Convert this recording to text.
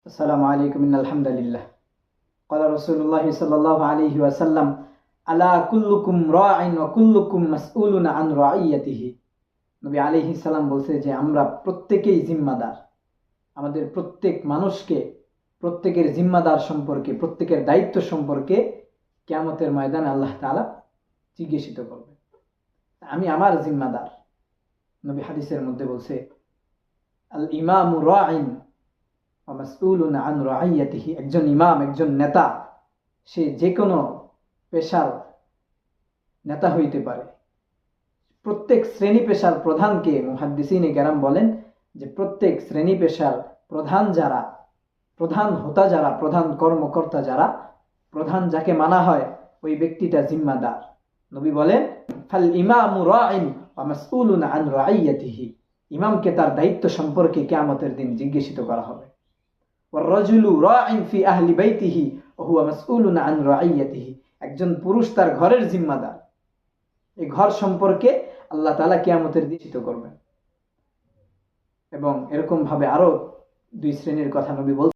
আসসালামু আলাইকুম আলহামদুলিল্লাহ ক্বালা রাসূলুল্লাহ সাল্লাল্লাহু আলাইহি ওয়াসাল্লাম আলা কুল্লুকুম রাঈন ওয়া কুল্লুকুম মাসউলুন আন রাইয়াতিহি। নবী আলাইহিস সালাম বলছে যে আমরা প্রত্যেকেই জিম্মাদার। আমাদের প্রত্যেক মানুষকে প্রত্যেকের জিম্মাদার সম্পর্কে, প্রত্যেকের দায়িত্ব সম্পর্কে কিয়ামতের ময়দানে আল্লাহ তাআলা জিজ্ঞাসিত করবেন। আমি আমার জিম্মাদার। নবী হাদিসের মধ্যে বলছে আল ইমামু রাঈন ওয়া মাসউলুন আন রাইয়াতিহি। একজন ইমাম, একজন নেতা, সে যে কোনো পেশার নেতা হইতে পারে। প্রত্যেক শ্রেণী পেশার প্রধানকে মুহাদ্দিসিনে কেরাম বলেন যে প্রত্যেক শ্রেণী পেশার প্রধান যারা, প্রধান হোতা যারা, প্রধান কর্মকর্তা যারা, প্রধান যাকে মানা হয় ওই ব্যক্তিটা জিম্মাদার। নবী বলেন ফাল ইমামু রাঈন ওয়া মাসউলুন আন রাইয়াতিহি। ইমামকে তার দায়িত্ব সম্পর্কে কিয়ামতের দিন জিজ্ঞাসিত করা হবে। ওয়ার রাজুলু রাঈন ফি আহলি বাইতিহি ওয়া হুয়া মাসউলুন আন রাইয়াতিহি। একজন পুরুষ তার ঘরের জিম্মাদার। এই ঘর সম্পর্কে আল্লাহ তাআলা কিয়ামতের দিন জিজ্ঞাসিত করবেন। এবং এরকম ভাবে আরো দুই শ্রেণীর কথা নবী বলছেন।